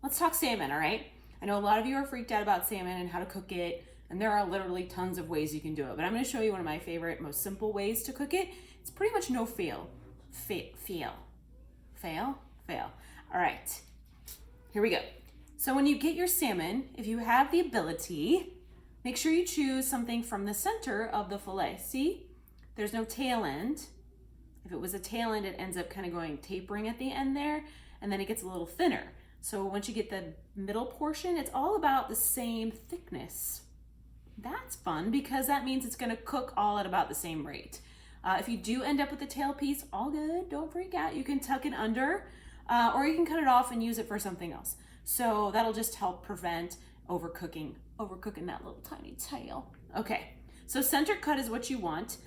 let's talk salmon, all right? I know a lot of you are freaked out about salmon and how to cook it, and there are literally tons of ways you can do it, but I'm gonna show you one of my favorite, most simple ways to cook it. It's pretty much no fail. Fail. All right, here we go. So when you get your salmon, if you have the ability, make sure you choose something from the center of the fillet. See, there's no tail end. If it was a tail end, it ends up kind of going tapering at the end there, and then it gets a little thinner. So once you get the middle portion, it's all about the same thickness. That's fun because that means it's gonna cook all at about the same rate. If you do end up with the tail piece, all good, don't freak out. You can tuck it under, or you can cut it off and use it for something else. So that'll just help prevent overcooking that little tiny tail. Okay, so center cut is what you want.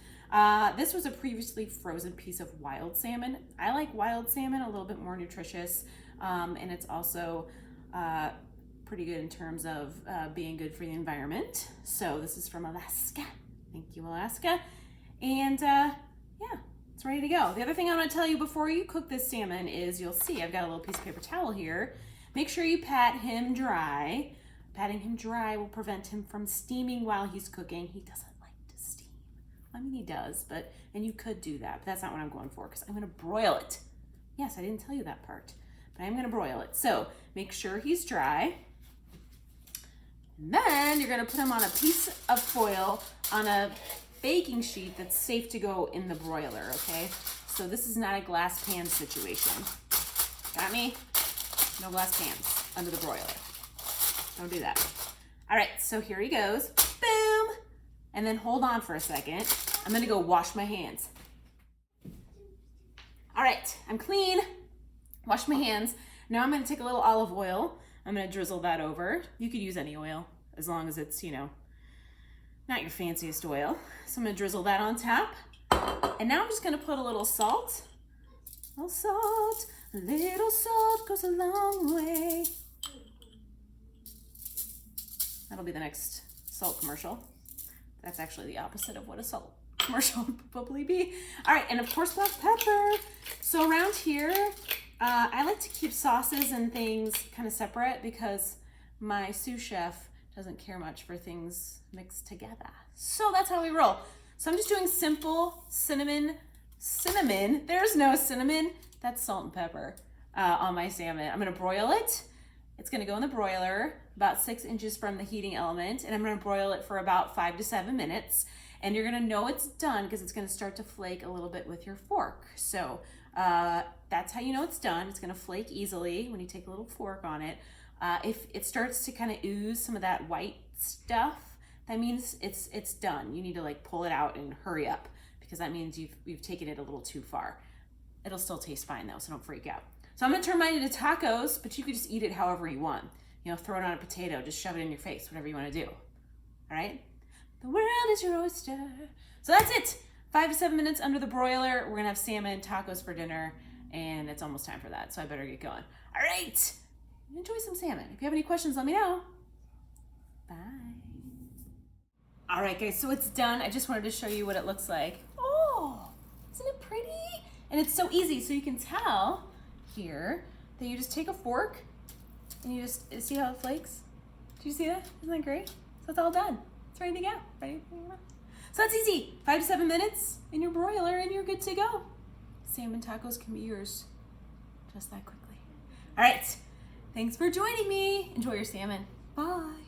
This was a previously frozen piece of wild salmon. I like wild salmon, a little bit more nutritious, and it's also pretty good in terms of being good for the environment. So this is from Alaska. Thank you, Alaska. And yeah, it's ready to go. The other thing I want to tell you before you cook this salmon is, you'll see I've got a little piece of paper towel here. Make sure you pat him dry. Patting him dry will prevent him from steaming while he's cooking. He doesn't like to steam. I mean, he does, and you could do that, but that's not what I'm going for because I'm going to broil it. Yes, I didn't tell you that part, but I'm going to broil it. So make sure he's dry. And then you're going to put him on a piece of foil on a baking sheet that's safe to go in the broiler, okay? So this is not a glass pan situation. Got me? No glass pans under the broiler. Don't do that. All right, so here he goes. Boom! And then hold on for a second. I'm gonna go wash my hands. All right, I'm clean. Wash my hands. Now I'm gonna take a little olive oil. I'm gonna drizzle that over. You could use any oil as long as it's, not your fanciest oil. So I'm gonna drizzle that on top. And now I'm just gonna put a little salt. A little salt goes a long way. That'll be the next salt commercial. That's actually the opposite of what a salt commercial would probably be. All right, and of course black pepper. So around here, I like to keep sauces and things kind of separate because my sous chef doesn't care much for things mixed together. So that's how we roll. So I'm just doing simple cinnamon. There's no cinnamon. That's salt and pepper on my salmon. I'm gonna broil it. It's gonna go in the broiler about 6 inches from the heating element, and I'm gonna broil it for about 5 to 7 minutes. And you're gonna know it's done because it's gonna start to flake a little bit with your fork. So that's how you know it's done. It's gonna flake easily when you take a little fork on it. If it starts to kind of ooze some of that white stuff, that means it's done. You need to pull it out and hurry up because that means you've taken it a little too far. It'll still taste fine though, so don't freak out. So I'm gonna turn mine into tacos, but you could just eat it however you want. Throw it on a potato, just shove it in your face, whatever you wanna do. All right? The world is your oyster. So that's it. 5 to 7 minutes under the broiler. We're gonna have salmon tacos for dinner, and it's almost time for that, so I better get going. All right, enjoy some salmon. If you have any questions, let me know. Bye. All right, guys, so it's done. I just wanted to show you what it looks like. Oh, isn't it pretty? And it's so easy, so you can tell here that you just take a fork and you just see how it flakes. Did you see that? Isn't that great? So it's all done. It's ready to go. So that's easy. 5 to 7 minutes in your broiler and you're good to go. Salmon tacos can be yours just that quickly. All right, thanks for joining me. Enjoy your salmon. Bye.